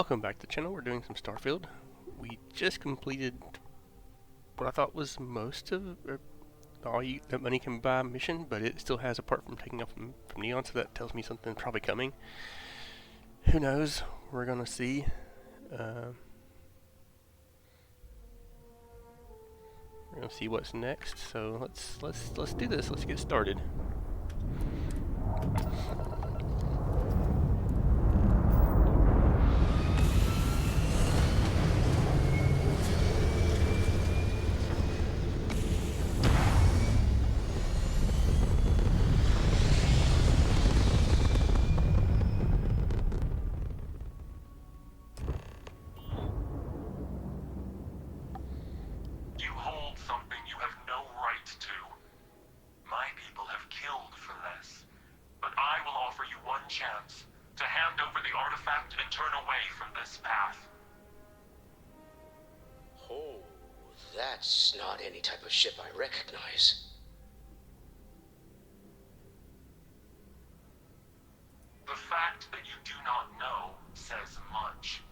Welcome back to the channel. We're doing some Starfield. We just completed what I thought was most of all that money can buy mission, but it still has, apart from taking off from Neon, so that tells me something's probably coming. Who knows? We're gonna see. We're gonna see what's next. So let's do this. Let's get started. Chance to hand over the artifact and turn away from this path. Oh, that's not any type of ship I recognize. The fact that you do not know says much.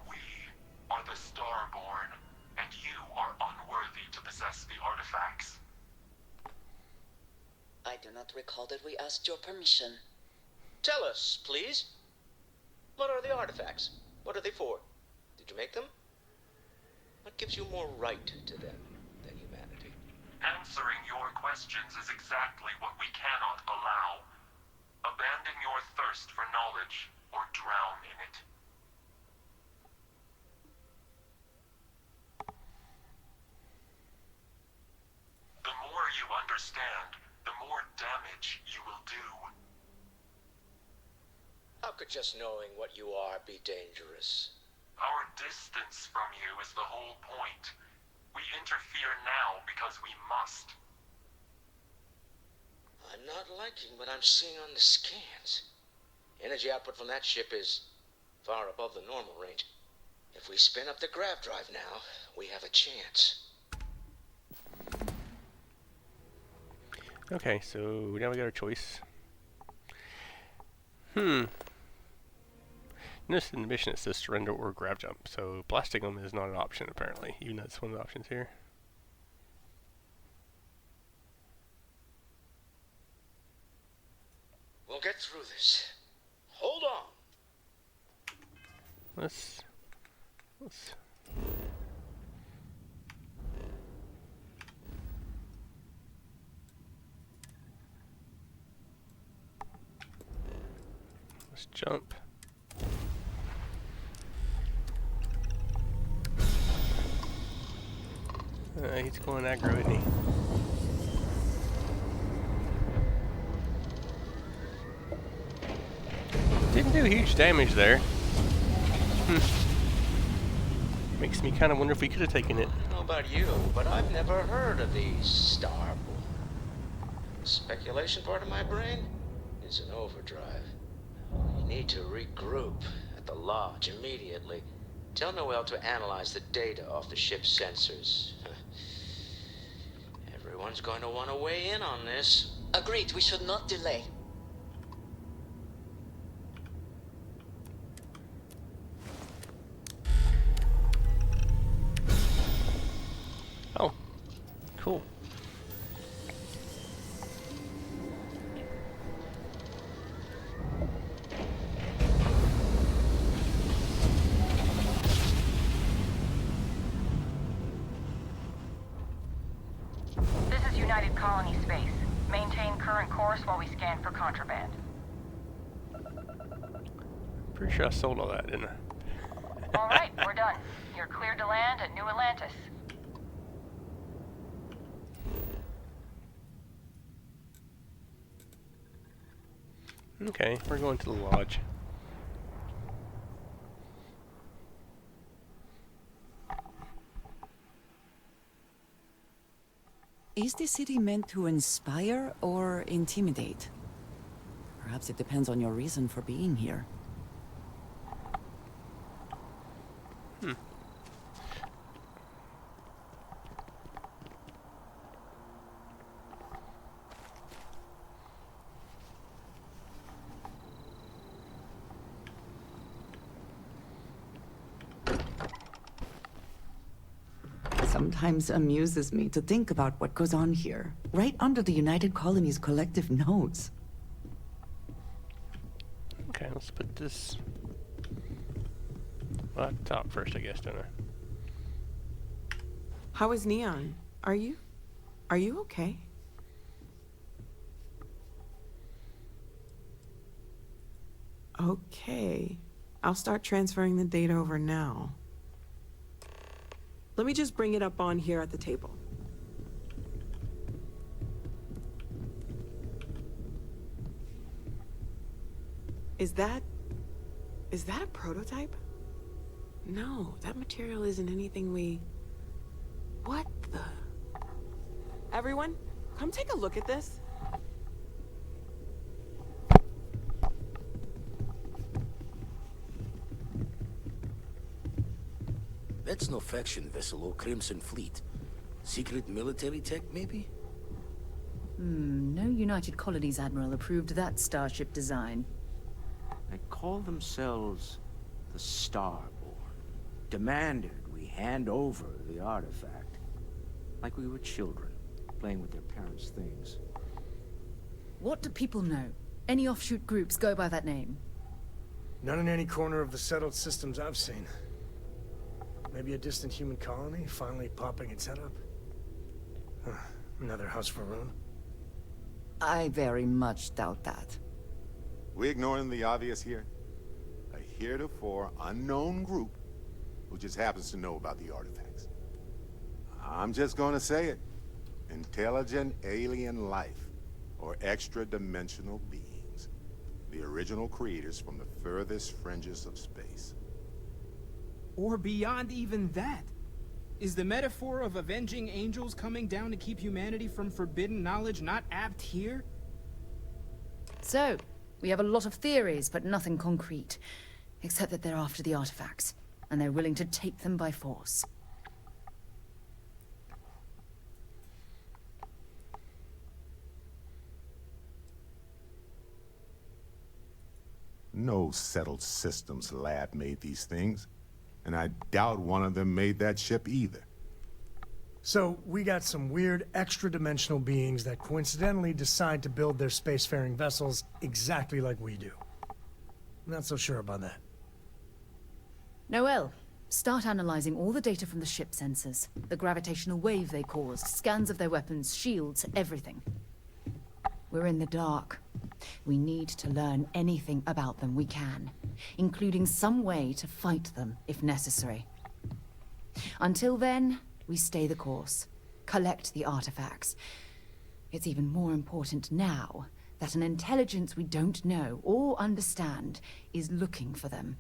We are the Starborn, and you are unworthy to possess the artifacts. I do not recall that we asked your permission. Tell us, please. What are the artifacts? What are they for? Did you make them? What gives you more right to them than humanity? Answering your questions is exactly what we cannot allow. Abandon your thirst for knowledge, or drown in it. The more you understand, the more damage you will do. How could just knowing what you are be dangerous? Our distance from you is the whole point. We interfere now because we must. I'm not liking what I'm seeing on the scans. Energy output from that ship is far above the normal range. If we spin up the grav drive now, we have a chance. Okay, so now we got our choice. Notice in the mission it says surrender or grab jump, so blasting them is not an option apparently, even though it's one of the options here. We'll get through this. Hold on. Let's jump. He's going aggro, isn't he? Didn't do huge damage there. Makes me kind of wonder if we could have taken it. I don't know about you, but I've never heard of these Starborn. The speculation part of my brain is in overdrive. We need to regroup at the lodge immediately. Tell Noel to analyze the data off the ship's sensors. Everyone's going to want to weigh in on this. Agreed, we should not delay. Oh, cool. This is United Colony Space. Maintain current course while we scan for contraband. Pretty sure I sold all that, didn't I? All right, we're done. You're cleared to land at New Atlantis. Okay, we're going to the lodge. Is the city meant to inspire or intimidate? Perhaps it depends on your reason for being here. sometimes amuses me to think about what goes on here, right under the United Colony's collective nose. Okay, let's put this at the top first, I guess, don't I? How is Neon? Are you okay? Okay. I'll start transferring the data over now. Let me just bring it up on here at the table. Is that a prototype? No, that material isn't anything we... What the... Everyone, come take a look at this. That's no faction vessel or Crimson Fleet. Secret military tech, maybe? No United Colonies Admiral approved that starship design. They call themselves the Starborn. Demanded we hand over the artifact. Like we were children, playing with their parents' things. What do people know? Any offshoot groups go by that name? None in any corner of the settled systems I've seen. Maybe a distant human colony finally popping its head up? Huh, another house for Rune? I very much doubt that. We ignoring the obvious here? A heretofore unknown group who just happens to know about the artifacts. I'm just gonna say it. Intelligent alien life, or extra-dimensional beings. The original creators from the furthest fringes of space. Or beyond even that. Is the metaphor of avenging angels coming down to keep humanity from forbidden knowledge not apt here? So, we have a lot of theories, but nothing concrete. Except that they're after the artifacts, and they're willing to take them by force. No settled systems lab made these things. And I doubt one of them made that ship either. So, we got some weird extra-dimensional beings that coincidentally decide to build their spacefaring vessels exactly like we do. Not so sure about that. Noel, start analyzing all the data from the ship sensors. The gravitational wave they caused, scans of their weapons, shields, everything. We're in the dark. We need to learn anything about them we can, including some way to fight them if necessary. Until then, we stay the course, collect the artifacts. It's even more important now that an intelligence we don't know or understand is looking for them.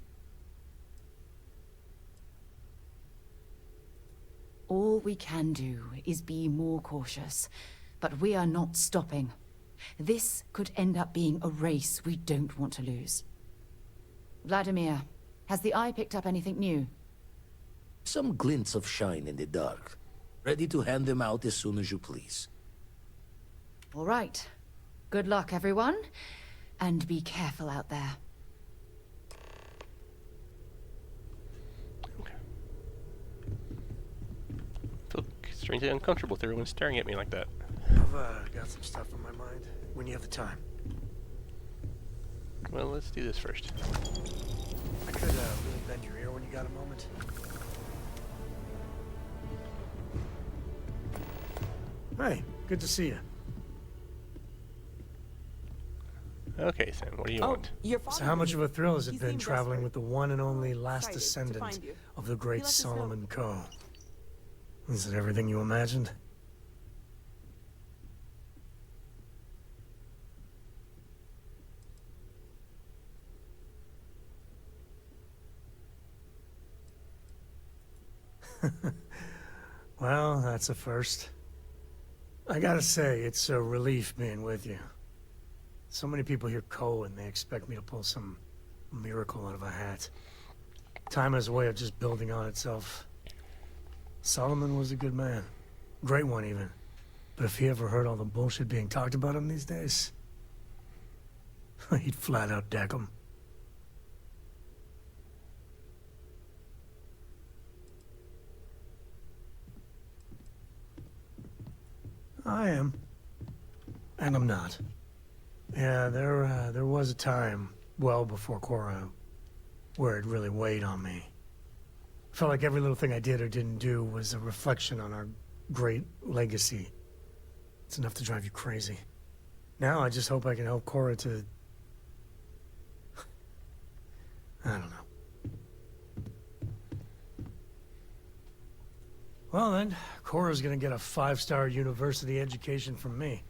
All we can do is be more cautious, but we are not stopping. This could end up being a race we don't want to lose. Vladimir, has the Eye picked up anything new? Some glints of shine in the dark. Ready to hand them out as soon as you please. All right. Good luck, everyone. And be careful out there. Okay. I feel strangely uncomfortable with everyone staring at me like that. I've got some stuff on my mind. When you have the time. Well, let's do this first. I could really bend your ear when you got a moment. Hey, good to see you. Okay, Sam, what do you want? So how much of a thrill has it been traveling with the one and only last descendant of the great Solomon Coe? Is it everything you imagined? Well, that's a first. I gotta say, it's a relief being with you. So many people hear Coe and they expect me to pull some miracle out of a hat. Time has a way of just building on itself. Solomon was a good man. Great one, even. But if he ever heard all the bullshit being talked about him these days, he'd flat out deck him. I am. And I'm not. Yeah, there was a time, well before Cora, where it really weighed on me. Felt like every little thing I did or didn't do was a reflection on our great legacy. It's enough to drive you crazy. Now I just hope I can help Cora to... I don't know. Well then, Cora's gonna get a 5-star university education from me.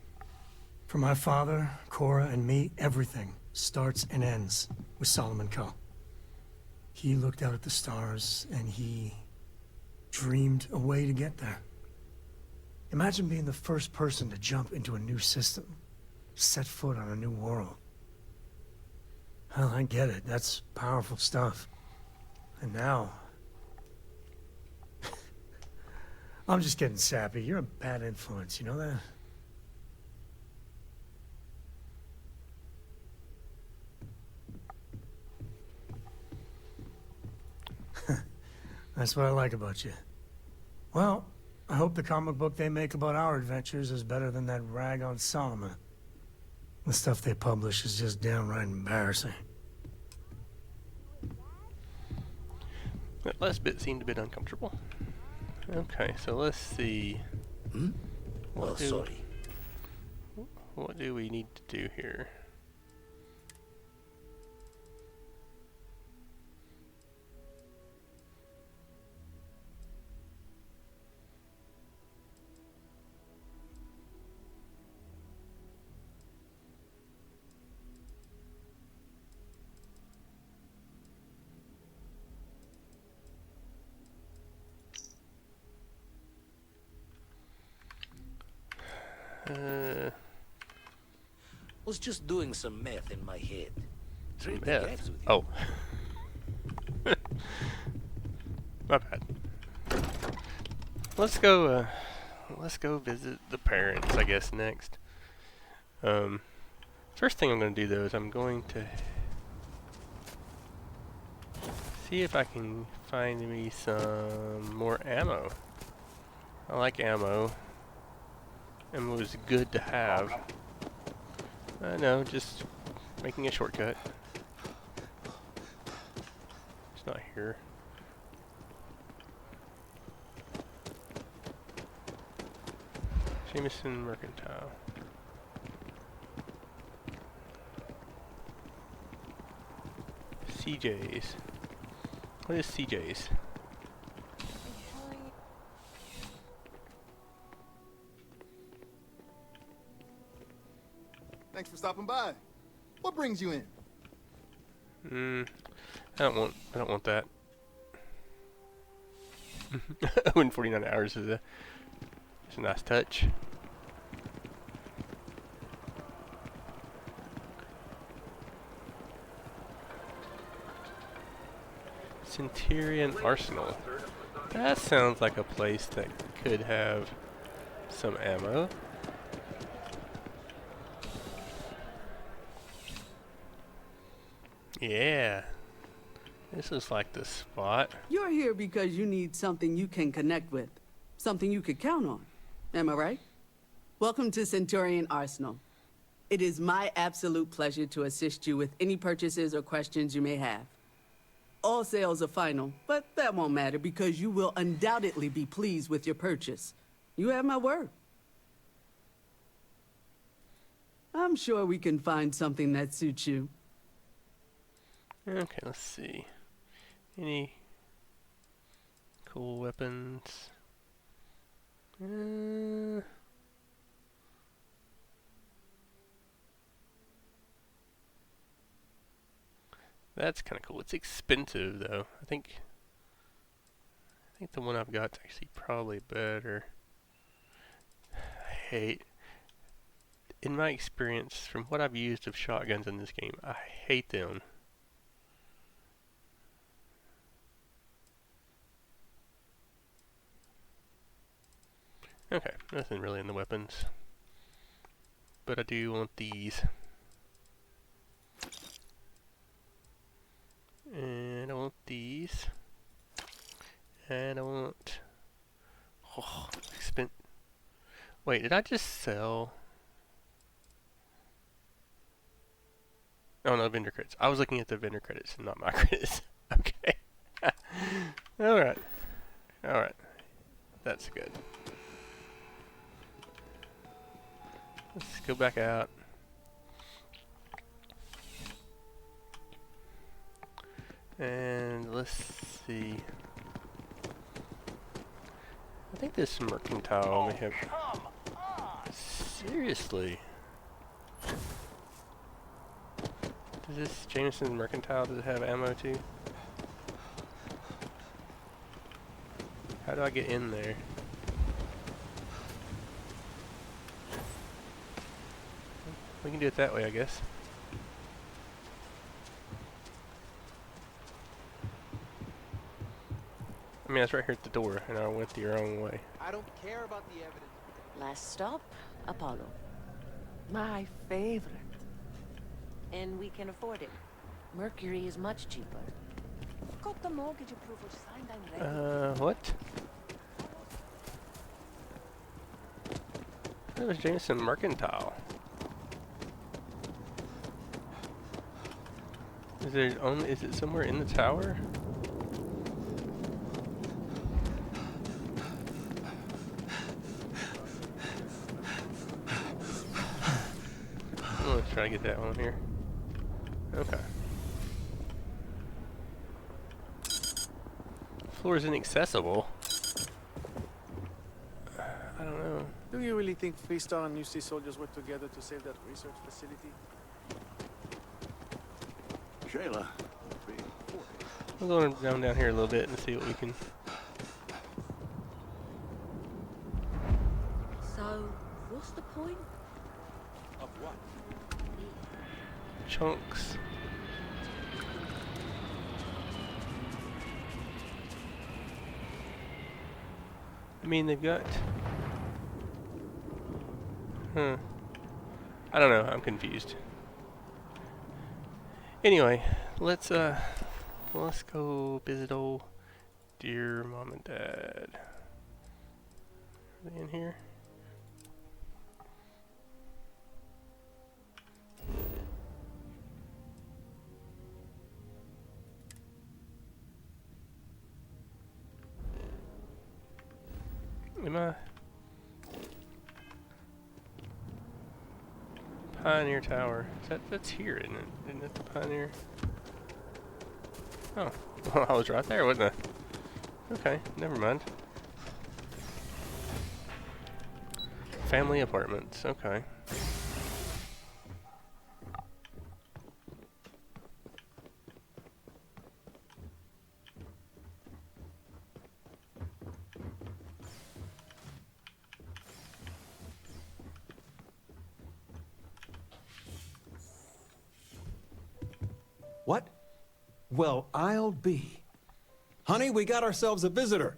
For my father, Cora, and me, everything starts and ends with Solomon Coe. He looked out at the stars, and he dreamed a way to get there. Imagine being the first person to jump into a new system, set foot on a new world. Hell, I get it. That's powerful stuff. And now... I'm just getting sappy. You're a bad influence, you know that? That's what I like about you. Well, I hope the comic book they make about our adventures is better than that rag on Solomon. The stuff they publish is just downright embarrassing. That last bit seemed a bit uncomfortable. Okay, so let's see. Sorry. What do we need to do here? Was just doing some math in my head. Trade Math? gaps with you. Oh. My bad. Let's go visit the parents, I guess, next. First thing I'm going to do, though, is I'm going to see if I can find me some more ammo. I like ammo. Ammo is good to have. No, just making a shortcut. It's not here. Jameson Mercantile. CJ's. What is CJ's? Thanks for stopping by. What brings you in? I don't want that. 149 hours is a nice touch. Centurion Arsenal. That sounds like a place that could have some ammo. Yeah. This is like the spot. You're here because you need something you can connect with. Something you could count on. Am I right? Welcome to Centurion Arsenal. It is my absolute pleasure to assist you with any purchases or questions you may have. All sales are final, but that won't matter because you will undoubtedly be pleased with your purchase. You have my word. I'm sure we can find something that suits you. Okay, let's see. Any cool weapons? That's kind of cool. It's expensive though. I think the one I've got is actually probably better. In my experience, from what I've used of shotguns in this game, I hate them. Okay, nothing really in the weapons. But I do want these. And I want these. And I want... Oh, Wait, did I just sell? Oh no, vendor credits. I was looking at the vendor credits and not my credits. Okay. Alright. Alright. That's good. Let's go back out. And let's see. I think this mercantile may have... Seriously? Does this Jameson mercantile, does it have ammo too? How do I get in there? We can do it that way, I guess. I mean, it's right here at the door, and I went the wrong way. I don't care about the evidence. Last stop, Apollo. My favorite. And we can afford it. Mercury is much cheaper. Got the mortgage approval signed and ready. What? That was Jameson Mercantile. Is it somewhere in the tower? I'm gonna try to get that one here. Okay. Floor is inaccessible. I don't know. Do you really think Freestar and UC soldiers worked together to save that research facility? Shayla. We'll go down here a little bit and see what we can... So, what's the point? Of what? Chunks. I mean, they've got... I don't know, I'm confused. Anyway, let's go visit old dear mom and dad. Are they in here? Am I? Pioneer Tower. That's here, isn't it? Isn't it the Pioneer? Oh, well, I was right there, wasn't I? Okay, never mind. Family apartments, okay. What? Well, I'll be. Honey, we got ourselves a visitor.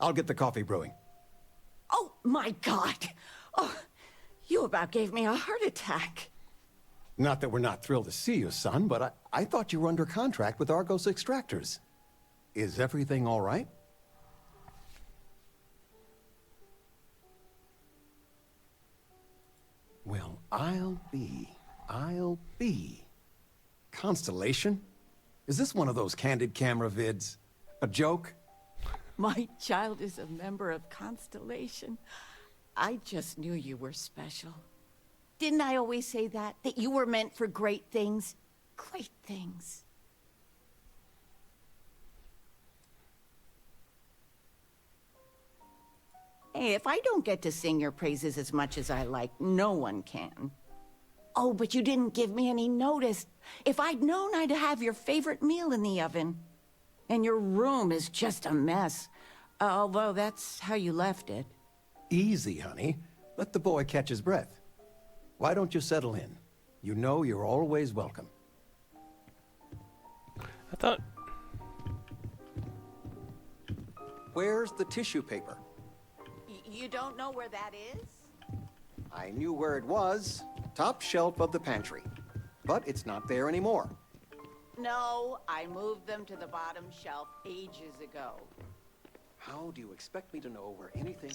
I'll get the coffee brewing. Oh, my God. Oh, you about gave me a heart attack. Not that we're not thrilled to see you, son, but I thought you were under contract with Argos Extractors. Is everything all right? Well, I'll be. Constellation? Is this one of those candid camera vids? A joke? My child is a member of Constellation. I just knew you were special. Didn't I always say that? That you were meant for great things? Great things. Hey, if I don't get to sing your praises as much as I like, no one can. Oh, but you didn't give me any notice. If I'd known, I'd have your favorite meal in the oven. And your room is just a mess. Although that's how you left it. Easy, honey. Let the boy catch his breath. Why don't you settle in? You know you're always welcome. I thought... Where's the tissue paper? You don't know where that is? I knew where it was. Top shelf of the pantry. But it's not there anymore. No, I moved them to the bottom shelf ages ago. How do you expect me to know where anything...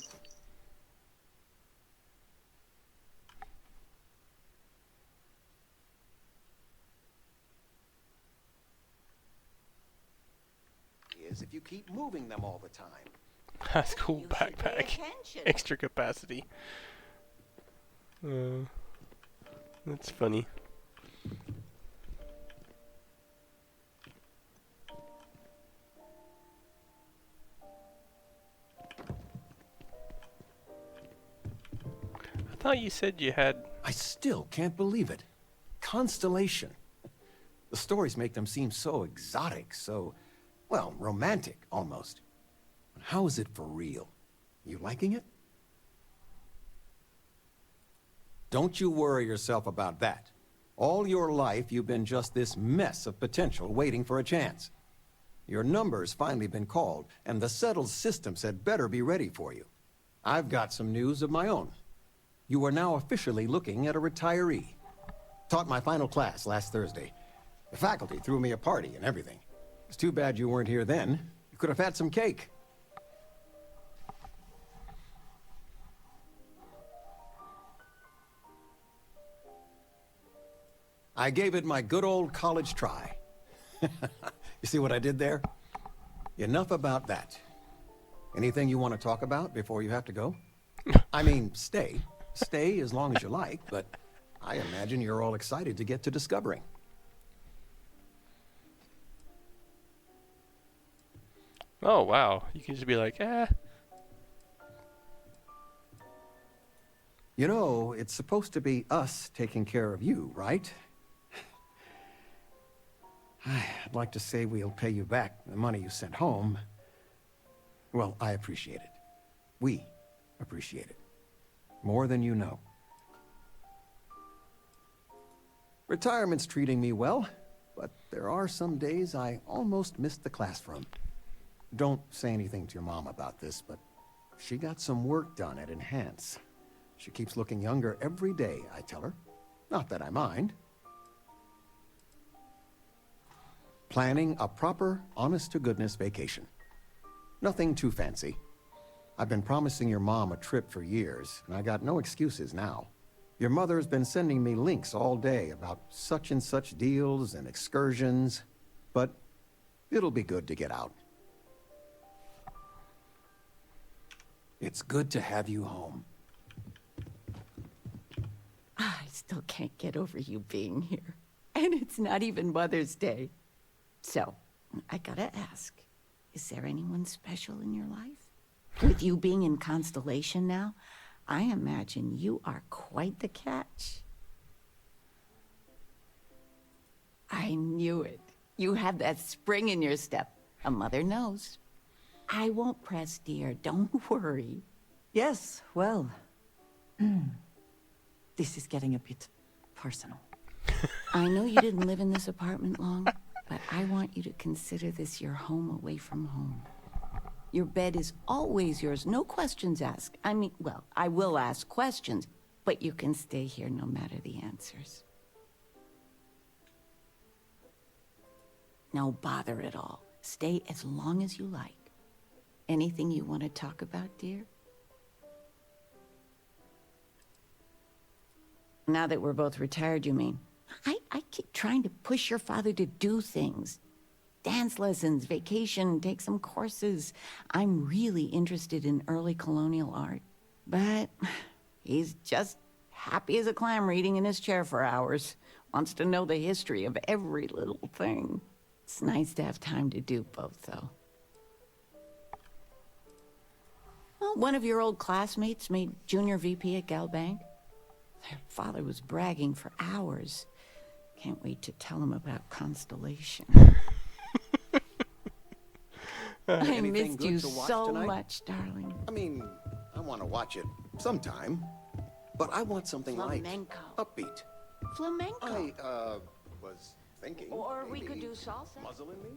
is if you keep moving them all the time. That's cool backpack. Extra capacity. That's funny. I thought you said you had... I still can't believe it. Constellation. The stories make them seem so exotic, so, well, romantic, almost. How is it for real? You liking it? Don't you worry yourself about that. All your life, you've been just this mess of potential waiting for a chance. Your number's finally been called, and the settled systems had better be ready for you. I've got some news of my own. You are now officially looking at a retiree. Taught my final class last Thursday. The faculty threw me a party and everything. It's too bad you weren't here then. You could have had some cake. I gave it my good old college try. You see what I did there? Enough about that. Anything you want to talk about before you have to go? I mean, stay. Stay as long as you like, but I imagine you're all excited to get to discovering. Oh, wow. You can just be like, eh. You know, it's supposed to be us taking care of you, right? I'd like to say we'll pay you back the money you sent home. Well, I appreciate it. We appreciate it. More than you know. Retirement's treating me well, but there are some days I almost missed the class from. Don't say anything to your mom about this, but she got some work done at Enhance. She keeps looking younger every day, I tell her. Not that I mind. Planning a proper, honest-to-goodness vacation. Nothing too fancy. I've been promising your mom a trip for years, and I got no excuses now. Your mother's been sending me links all day about such and such deals and excursions, but it'll be good to get out. It's good to have you home. I still can't get over you being here. And it's not even Mother's Day. So, I gotta ask, is there anyone special in your life? With you being in Constellation now, I imagine you are quite the catch. I knew it. You have that spring in your step. A mother knows. I won't press, dear. Don't worry. Yes, well... This is getting a bit personal. I know you didn't live in this apartment long, but I want you to consider this your home away from home. Your bed is always yours, no questions asked. I mean, well, I will ask questions, but you can stay here no matter the answers. No bother at all. Stay as long as you like. Anything you want to talk about, dear? Now that we're both retired, you mean? I keep trying to push your father to do things. Dance lessons, vacation, take some courses. I'm really interested in early colonial art. But he's just happy as a clam reading in his chair for hours. Wants to know the history of every little thing. It's nice to have time to do both, though. Well, one of your old classmates made junior VP at Galbank. Their father was bragging for hours. Can't wait to tell him about Constellation. I missed you so much, darling. I mean, I want to watch it sometime, but I want something light, upbeat. Flamenco. I, was thinking. Or we could do salsa. Muzzle in me?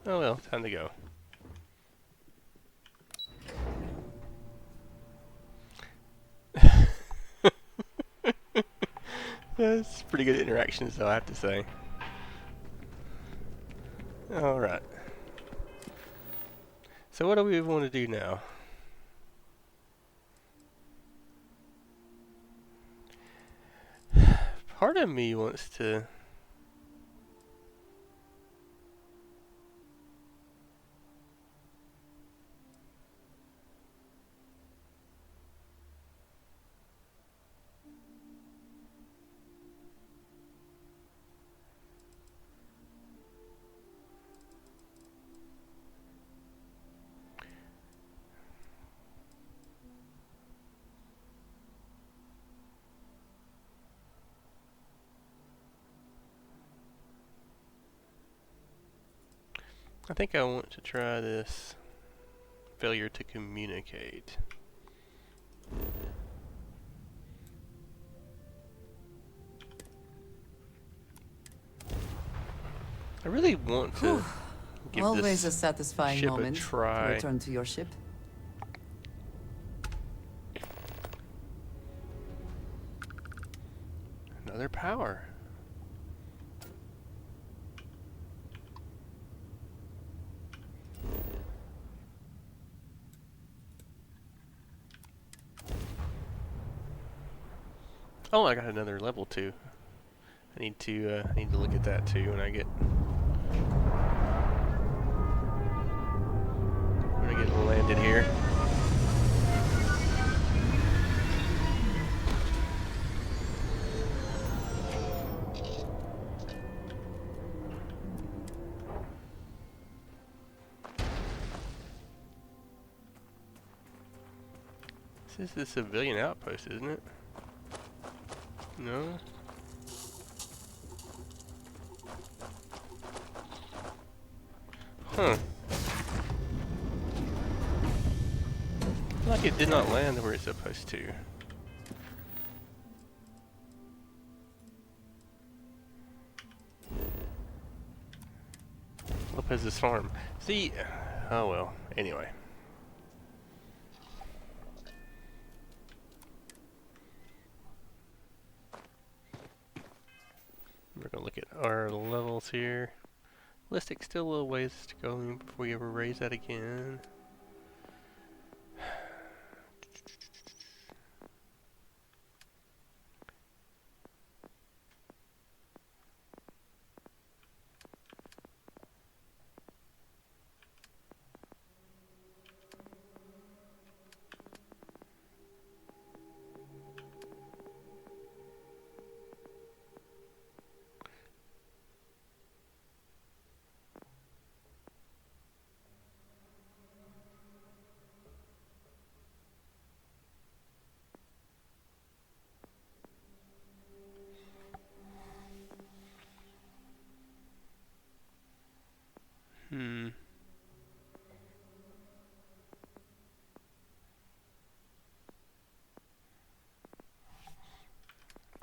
Oh well, time to go. That's pretty good interactions, though, I have to say. Alright. So what do we want to do now? Part of me wants to... I think I want to try this failure to communicate. I really want to give Always this a satisfying ship moment a to try. return to your ship. Another power. Oh, I got another level 2. I need to look at that too when I get landed here. This is the civilian outpost, isn't it? No? Huh. I feel like it did not land where it's supposed to. Lopez's farm. See, oh well, anyway. We're gonna look at our levels here. Ballistic still a little ways to go before we ever raise that again.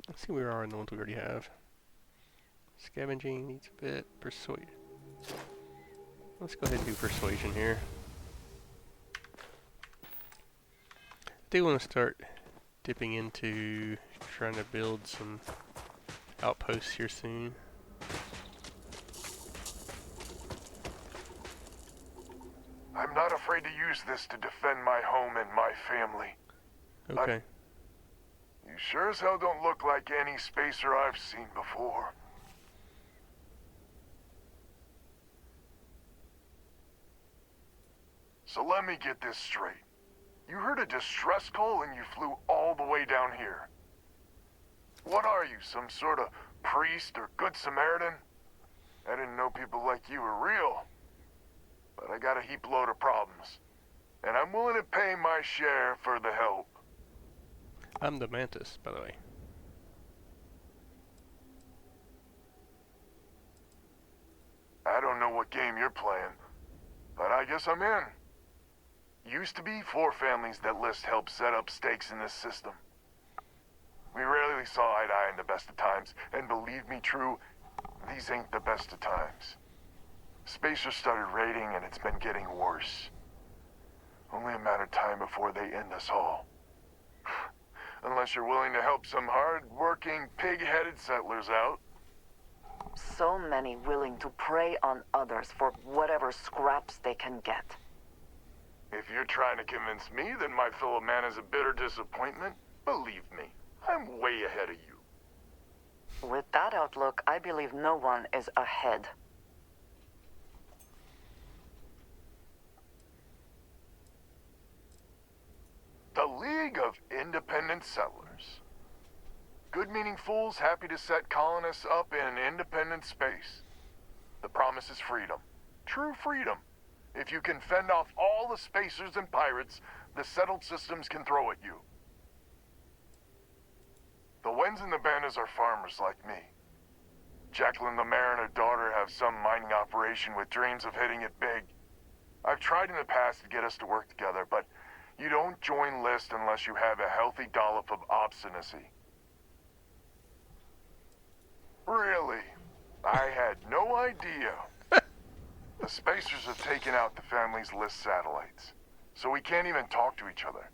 Let's see where we are in the ones we already have. Scavenging needs a bit. Persuade. Let's go ahead and do persuasion here. I do want to start dipping into trying to build some outposts here soon. I'm not afraid to use this to defend my home and my family. Okay. You sure as hell don't look like any spacer I've seen before. So let me get this straight. You heard a distress call and you flew all the way down here. What are you, some sort of priest or good Samaritan? I didn't know people like you were real. But I got a heap load of problems. And I'm willing to pay my share for the help. I'm the Mantis, by the way. I don't know what game you're playing, but I guess I'm in. Used to be 4 families that list helped set up stakes in this system. We rarely saw eye to eye in the best of times, and believe me true, these ain't the best of times. Spacers started raiding and it's been getting worse. Only a matter of time before they end us all. Unless you're willing to help some hard-working, pig-headed settlers out. So many willing to prey on others for whatever scraps they can get. If you're trying to convince me that my fellow man is a bitter disappointment, believe me, I'm way ahead of you. With that outlook, I believe no one is ahead. The League of Independent Settlers. Good-meaning fools happy to set colonists up in independent space. The promise is freedom. True freedom. If you can fend off all the spacers and pirates the settled systems can throw at you. The Wens and the Bandas are farmers like me. Jacqueline the mayor and her daughter have some mining operation with dreams of hitting it big. I've tried in the past to get us to work together, but you don't join List unless you have a healthy dollop of obstinacy. Really? I had no idea. The spacers have taken out the family's List satellites, so we can't even talk to each other.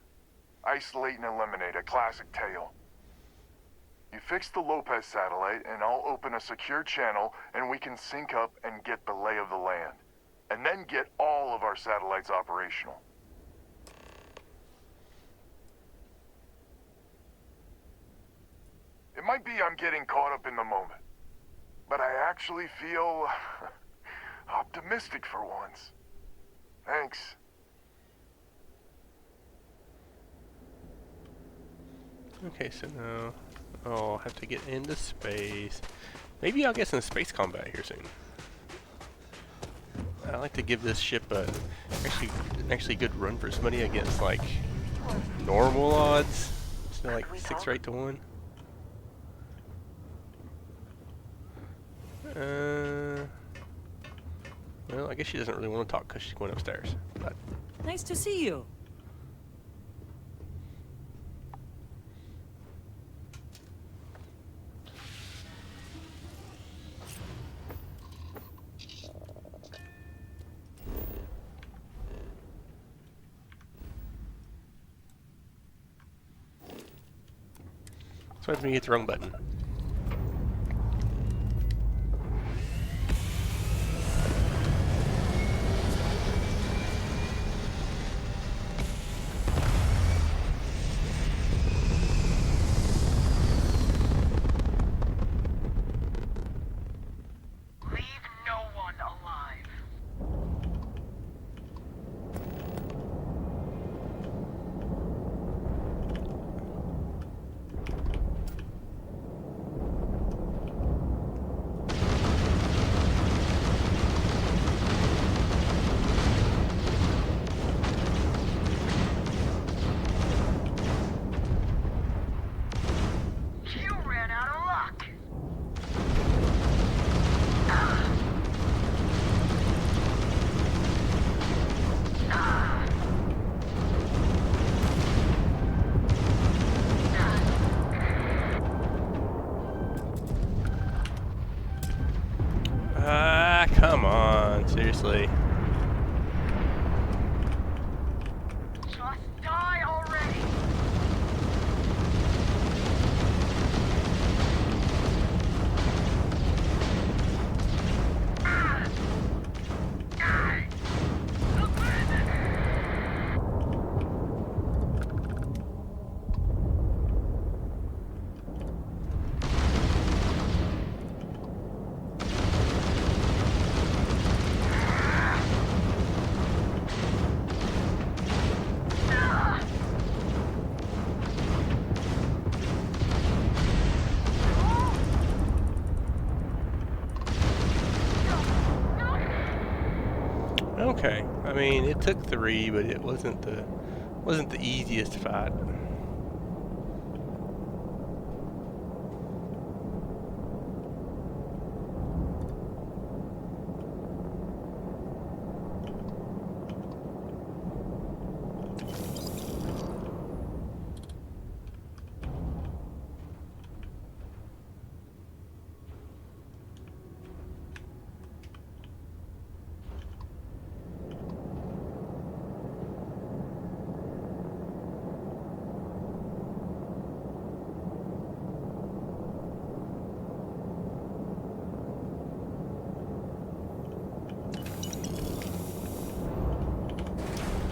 Isolate and eliminate, a classic tale. You fix the Lopez satellite, and I'll open a secure channel, and we can sync up and get the lay of the land. And then get all of our satellites operational. It might be I'm getting caught up in the moment, but I actually feel optimistic for once. Thanks. Okay, so now I'll have to get into space. Maybe I'll get some space combat here soon. I like to give this ship a actually good run for its money against like normal odds. It's not like 6 or 8 to 1. Well, I guess she doesn't really want to talk because she's going upstairs. But Nice to see you. so I hit the wrong button. Come on, seriously. Just die already! Okay, I mean it took 3, but it wasn't the easiest fight.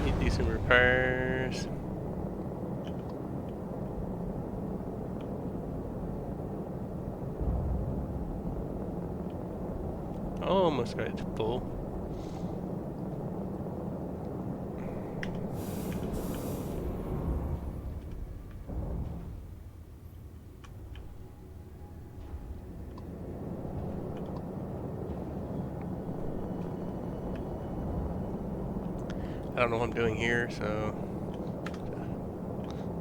Need to do some repairs. Almost got it to full. I don't know what I'm doing here, so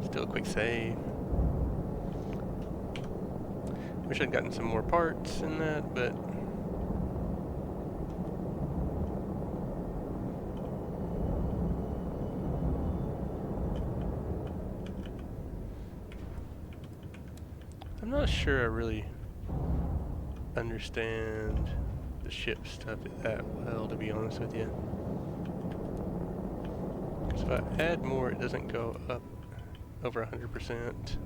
still a quick save. Wish I'd gotten some more parts in that, but I'm not sure I really understand the ship stuff that well, to be honest with you. So if I add more, it doesn't go up over 100%.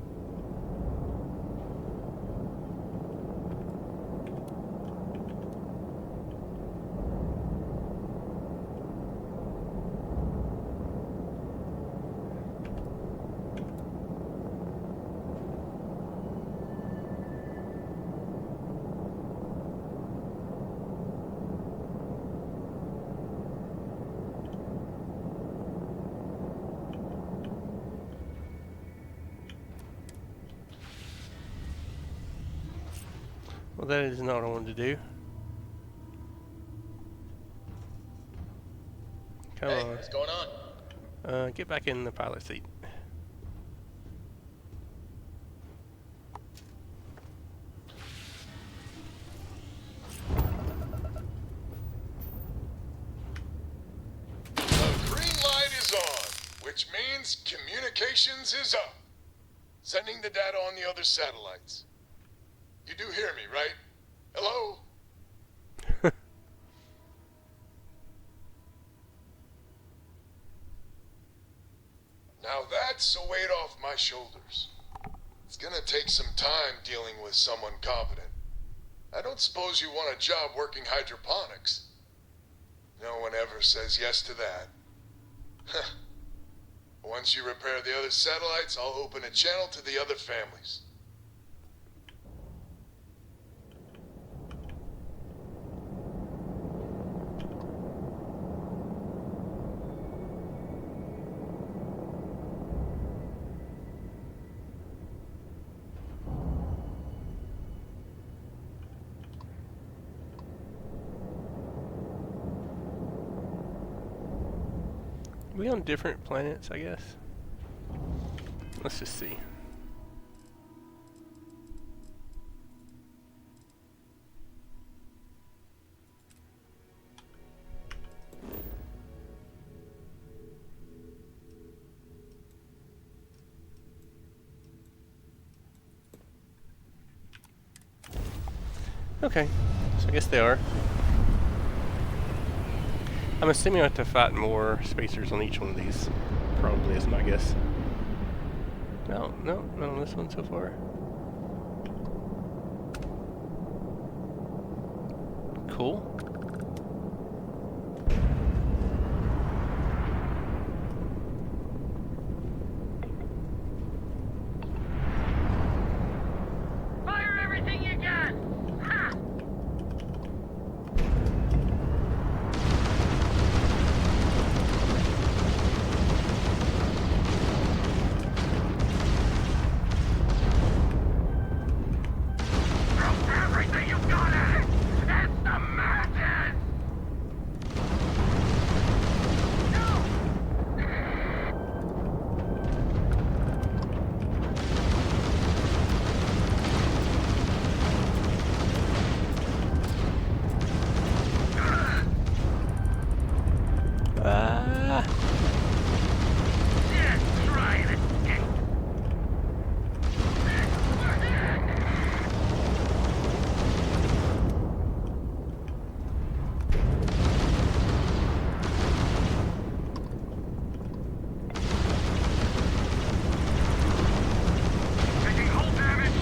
Well, that is not what I wanted to do. Come on. What's going on? Get back in the pilot seat. The green light is on, which means communications is up. Sending the data on the other satellites. You do hear me, right? Hello? Now that's a weight off my shoulders. It's gonna take some time dealing with someone competent. I don't suppose you want a job working hydroponics. No one ever says yes to that. Once you repair the other satellites, I'll open a channel to the other families. Are we on different planets, I guess? Let's just see. Okay, so I guess they are. I'm assuming I have to fight more spacers on each one of these. Probably is my guess. No, not on this one so far. Cool. Fire everything you got! Ha! Everything you got in it! It's the madness! Ah! Just try and escape! Taking hull damage!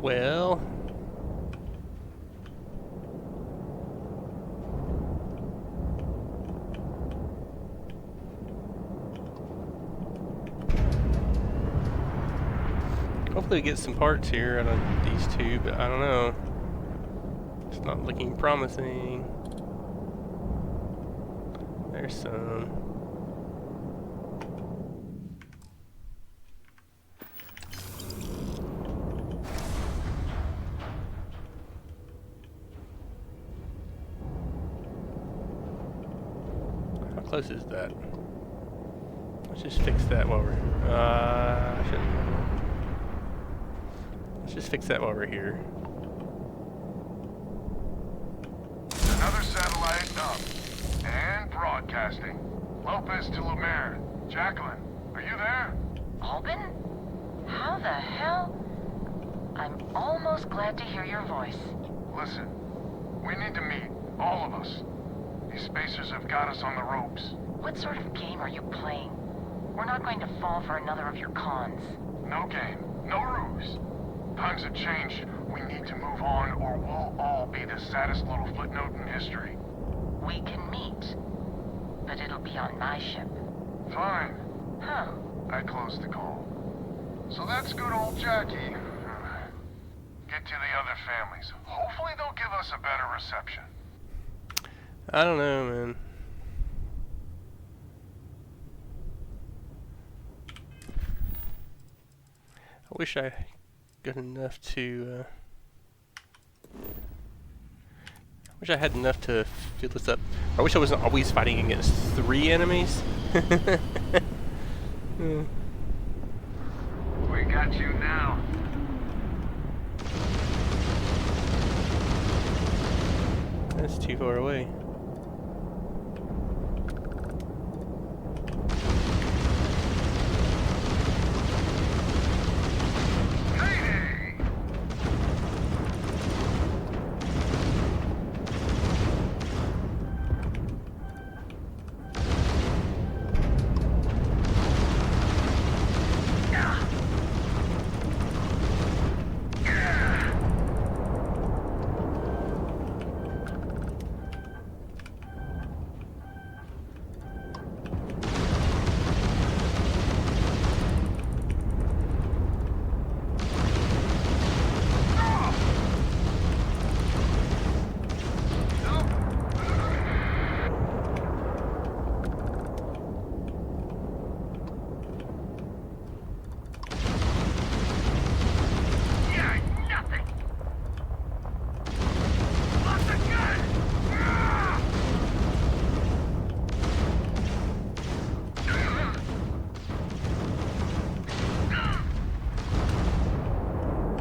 Well, hopefully we get some parts here out of these two, but I don't know. It's Not looking promising. There's some. How close is that? Let's just fix that while we're... I shouldn't... Let's just fix that while we're here. Another satellite up. And broadcasting. Lopez to Lumiere. Jacqueline, are you there? Albin? How the hell? I'm almost glad to hear your voice. Listen, we need to meet. All of us. These spacers have got us on the ropes. What sort of game are you playing? We're not going to fall for another of your cons. No game. No ruse. Times have changed. We need to move on or we'll all be the saddest little footnote in history. We can meet, but it'll be on my ship. Fine. Huh. I closed the call. So that's good old Jackie. Get to the other families. Hopefully they'll give us a better reception. I don't know, man. I wish I got enough to, I wish I had enough to fill this up. I wish I wasn't always fighting against 3 enemies. We got you now. That's too far away.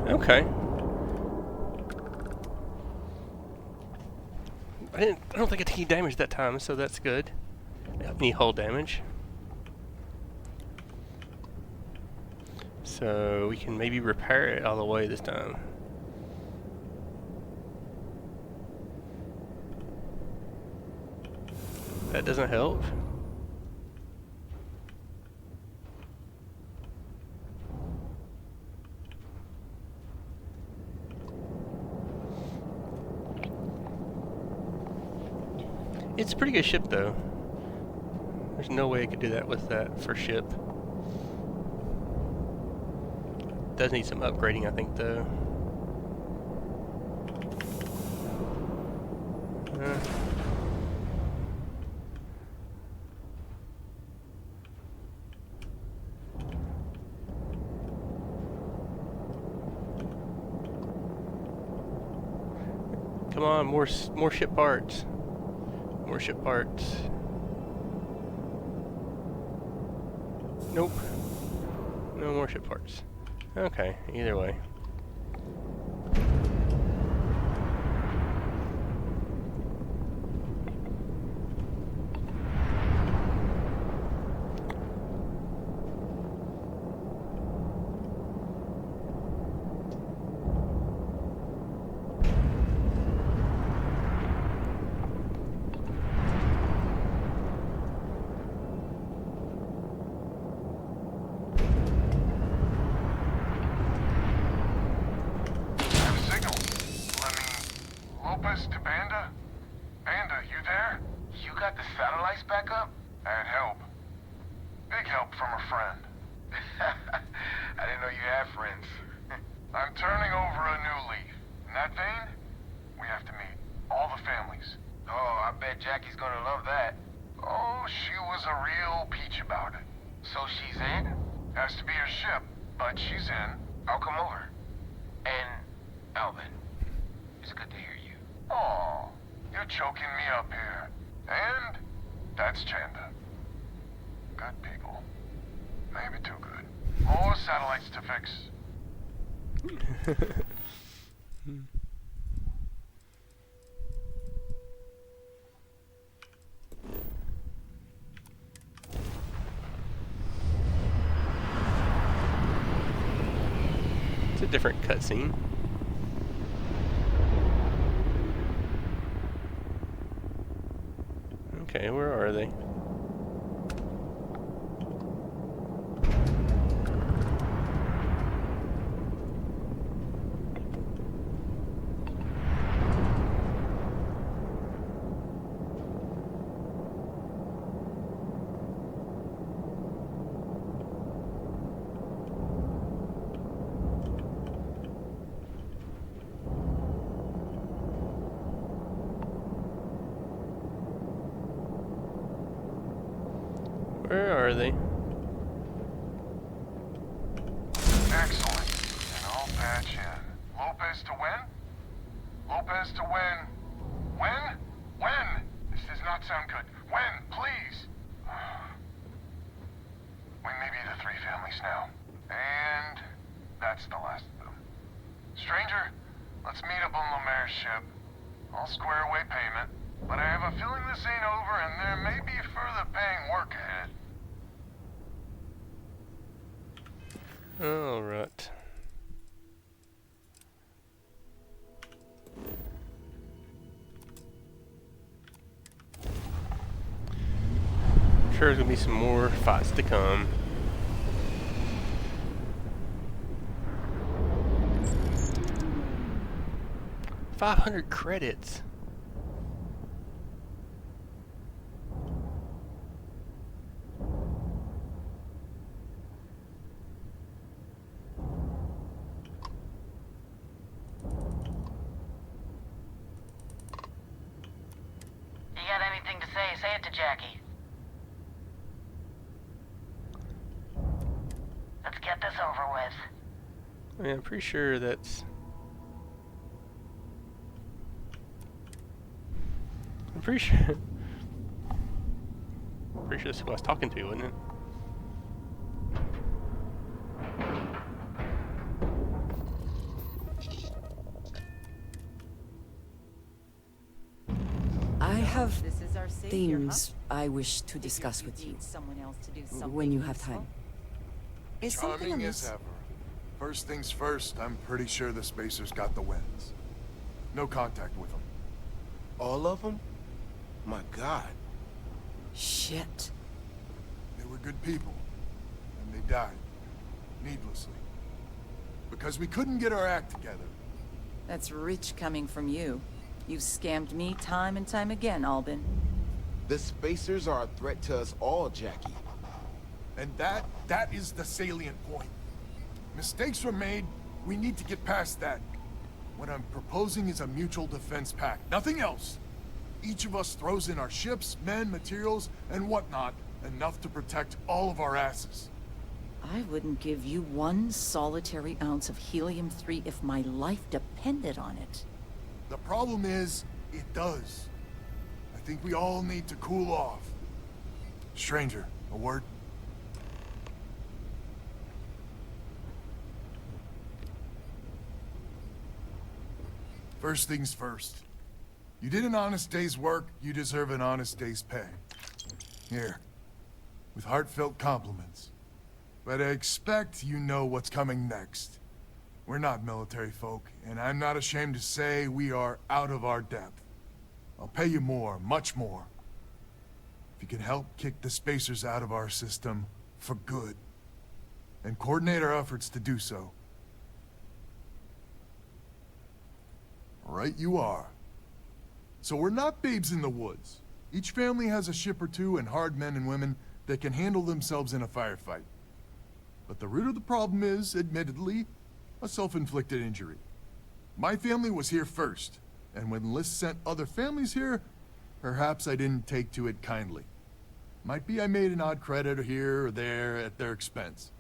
Okay. I don't think I took any damage that time, so that's good. Any hull damage. So we can maybe repair it all the way this time. That doesn't help. It's a pretty good ship, though. There's no way I could do that with that first ship. Does need some upgrading, I think, though. Come on, more ship parts. More ship parts. Nope. No more ship parts. Okay, either way. Lopez to Banda? Banda, you there? You got the satellites back up? I had help. Big help from a friend. I didn't know you had friends. I'm turning over a new leaf. In that vein, We have to meet. All the families. Oh, I bet Jackie's gonna love that. Oh, she was a real peach about it. So she's in? Has to be her ship, but she's in. I'll come over. And, Alvin, it's good to hear you. Oh, you're choking me up here. And that's Chanda. Good people. Maybe too good. More satellites to fix. It's a different cutscene. Okay, where are they? Where are they? Excellent. And I'll patch in. Lopez to win? Lopez to win. When? When? This does not sound good. When? Please. We may be the three families now. And that's the last of them. Stranger, let's meet up on Lemaire's ship. I'll square away payment. But I have a feeling this ain't over and there may be further paying work ahead. All right. Sure, there's gonna be some more fights to come. $500 credits. You got anything to say? Say it to Jackie. Let's get this over with. Yeah, I'm pretty sure that's... I'm pretty sure... Pretty sure that's who I was talking to, wasn't it? I have This is our savior, things I wish to discuss with you someone else to do something when you have useful. time. Is something Charming as amiss? ever. First things first, I'm pretty sure the Spacers got the wins. No contact with them. All of them? My God. Shit. They were good people, and they died. Needlessly. Because we couldn't get our act together. That's rich coming from you. You've scammed me time and time again, Albin. The Spacers are a threat to us all, Jackie. And that is the salient point. Mistakes were made, we need to get past that. What I'm proposing is a mutual defense pact, nothing else. Each of us throws in our ships, men, materials, and whatnot, enough to protect all of our asses. I wouldn't give you one solitary ounce of helium-3 if my life depended on it. The problem is, it does. I think we all need to cool off. Stranger, a word? First things first. You did an honest day's work, you deserve an honest day's pay. Here, with heartfelt compliments. But I expect you know what's coming next. We're not military folk, and I'm not ashamed to say we are out of our depth. I'll pay you more, much more. If you can help kick the Spacers out of our system for good, and coordinate our efforts to do so. Right you are. So we're not babes in the woods. Each family has a ship or two and hard men and women that can handle themselves in a firefight. But the root of the problem is, admittedly, a self-inflicted injury. My family was here first, And when List sent other families here, perhaps I didn't take to it kindly. Might be I made an odd credit here or there at their expense.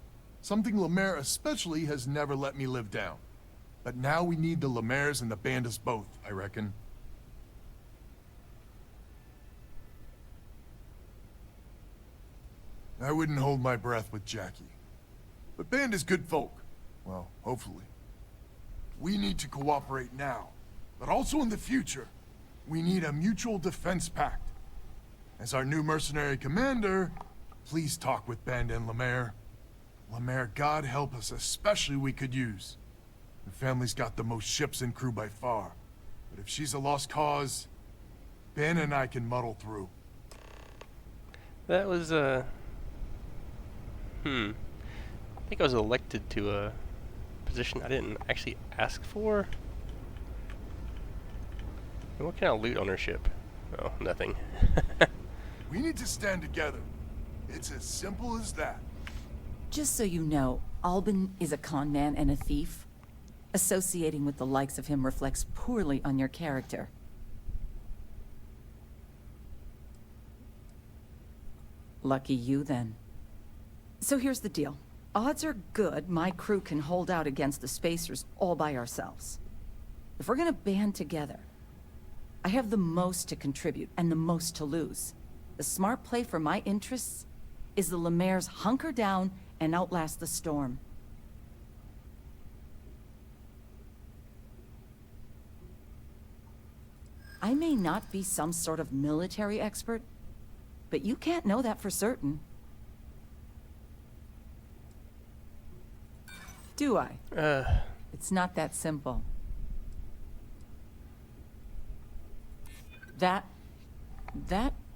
Something Lemaire especially has never let me live down. But now we need the Lemaires and the Bandits both, I reckon. I wouldn't hold my breath with Jackie. But Band is good folk. Well, hopefully. We need to cooperate now, but also in the future. We need a mutual defense pact. As our new mercenary commander, please talk with Band and Lemaire. Lemaire, God help us, especially we could use. The family's got the most ships and crew by far. But if she's a lost cause, Ben and I can muddle through. That was, I think I was elected to a position I didn't actually ask for. And what kind of loot on her ship? Oh, nothing. We need to stand together. It's as simple as that. Just so you know, Albin is a con man and a thief. Associating with the likes of him reflects poorly on your character. Lucky you, then. So here's the deal. Odds are good my crew can hold out against the Spacers all by ourselves. If we're gonna band together, I have the most to contribute and the most to lose. The smart play for my interests is the Lemaire's hunker down and outlast the storm. I may not be some sort of military expert, but you can't know that for certain. Do I? It's not that simple. That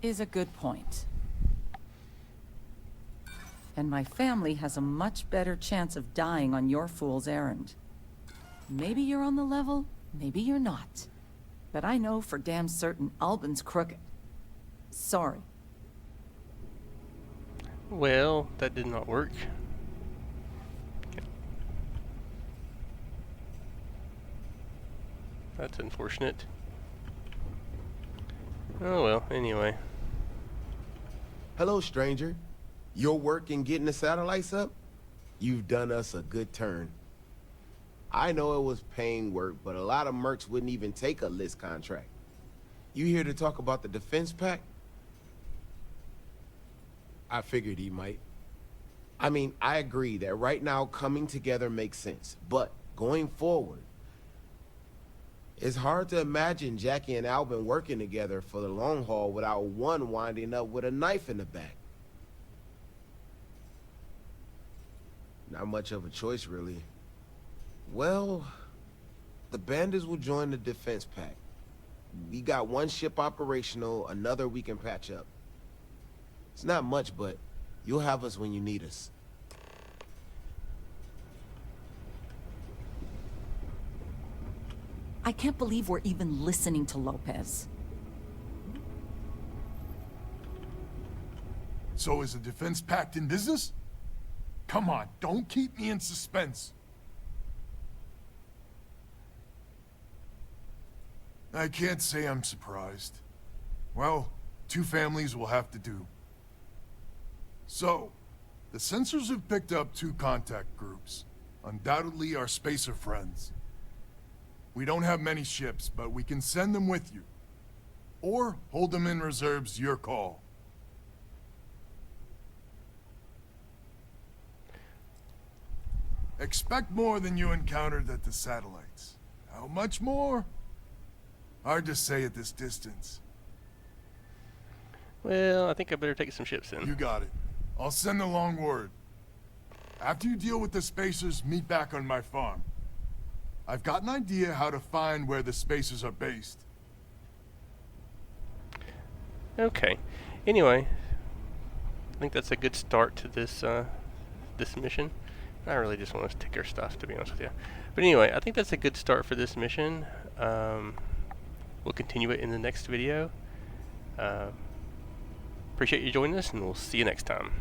is a good point. And my family has a much better chance of dying on your fool's errand. Maybe you're on the level, maybe you're not. But I know for damn certain Albin's crooked. Sorry. Well, that did not work. That's unfortunate. Oh well, anyway. Hello, stranger. Your work in getting the satellites up? You've done us a good turn. I know it was paying work, but a lot of mercs wouldn't even take a list contract. You here to talk about the defense pact? I figured he might. I mean, I agree that right now coming together makes sense, but going forward, it's hard to imagine Jackie and Albin working together for the long haul without one winding up with a knife in the back. Not much of a choice, really. Well, the Bandits will join the defense pact. We got one ship operational, another we can patch up. It's not much, but you'll have us when you need us. I can't believe we're even listening to Lopez. So is the defense pact in business? Come on, don't keep me in suspense. I can't say I'm surprised. Well, two families will have to do. So, the sensors have picked up two contact groups. Undoubtedly our spacer friends. We don't have many ships, but we can send them with you. Or hold them in reserves, your call. Expect more than you encountered at the satellites. How much more? Hard to say at this distance. Well, I think I better take some ships in. You got it. I'll send along word. After you deal with the Spacers, meet back on my farm. I've got an idea how to find where the Spacers are based. Okay. Anyway, I think that's a good start to this this mission. I really just want to take our stuff, to be honest with you. But anyway, I think that's a good start for this mission. We'll continue it in the next video. Appreciate you joining us, and we'll see you next time.